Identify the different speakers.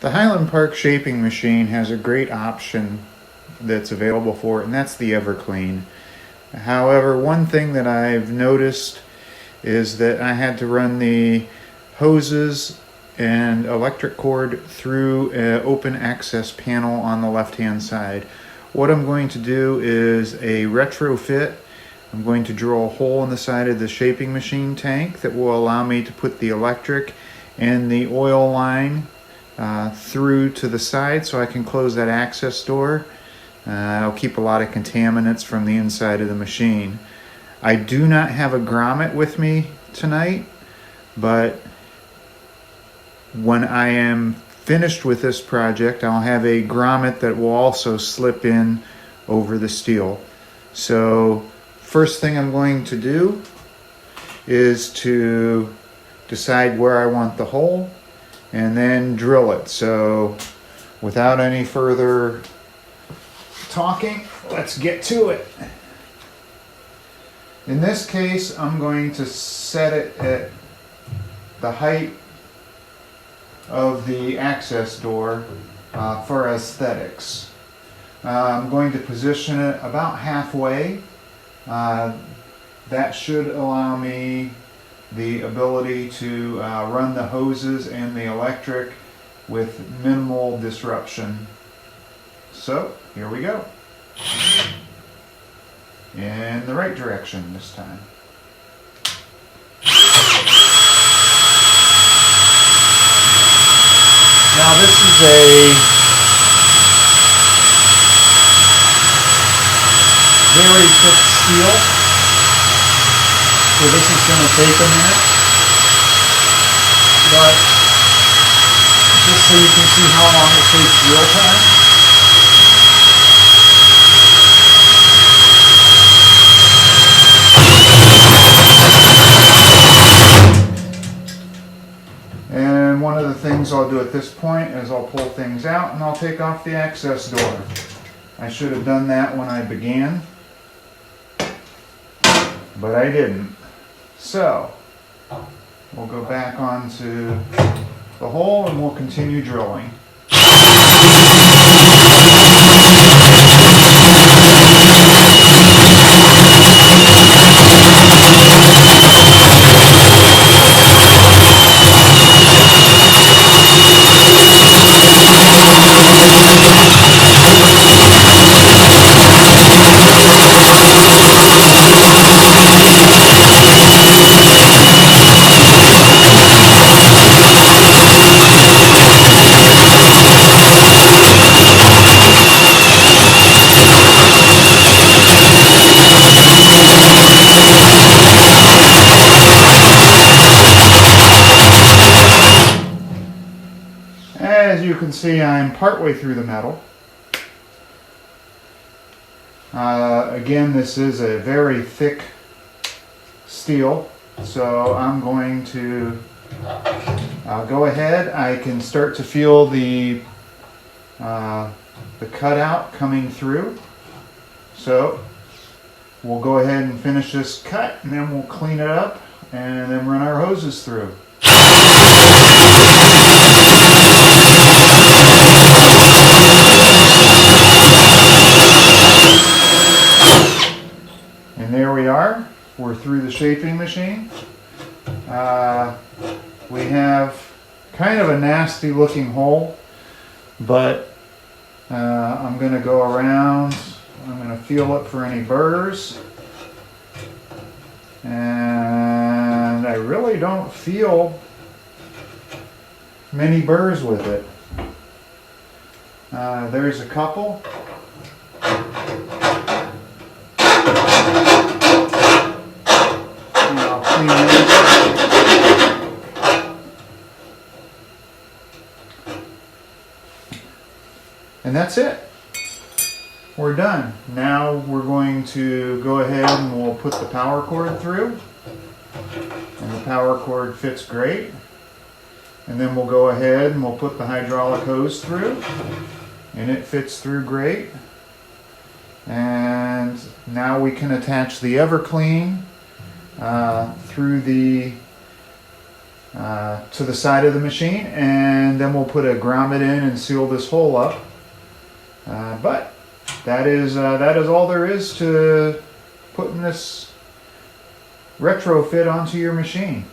Speaker 1: The Highland Park shaping machine has a great option that's available for it, and that's the EverClean. However, one thing that I've noticed is that I had to run the hoses and electric cord through an open access panel on the left-hand side. What I'm going to do is a retrofit. I'm going to drill a hole in the side of the shaping machine tank that will allow me to put the electric and the oil line through to the side so I can close that access door. I'll keep a lot of contaminants from the inside of the machine. I do not have a grommet with me tonight, but when I am finished with this project, I'll have a grommet that will also slip in over the steel. So first thing I'm going to do is to decide where I want the hole and then drill it. So without any further talking, let's get to it. In this case, I'm going to set it at the height of the access door for aesthetics. I'm going to position it about halfway. That should allow me the ability to run the hoses and the electric with minimal disruption. So here we go. In the right direction this time. Now this is a very thick steel, so this is going to take a minute, but just so you can see how long it takes real time. And one of the things I'll do at this point is I'll pull things out and I'll take off the access door. I should have done that when I began, but I didn't. So we'll go back onto the hole and we'll continue drilling. As you can see, I'm partway through the metal. Again, this is a very thick steel, so I'm going to go ahead. I can start to feel the cutout coming through. So we'll go ahead and finish this cut, and then we'll clean it up and then run our hoses through. And there we are. We're through the shaping machine. We have kind of a nasty looking hole, but I'm going to go around. I'm going to feel it for any burrs. And I really don't feel many burrs with it. There's a couple. And I'll clean those up. And that's it. We're done. Now we're going to go ahead and we'll put the power cord through. And the power cord fits great. And then we'll go ahead and we'll put the hydraulic hose through. And it fits through great. And now we can attach the EverClean through the to the side of the machine, and then we'll put a grommet in and seal this hole up. But that is all there is to putting this retrofit onto your machine.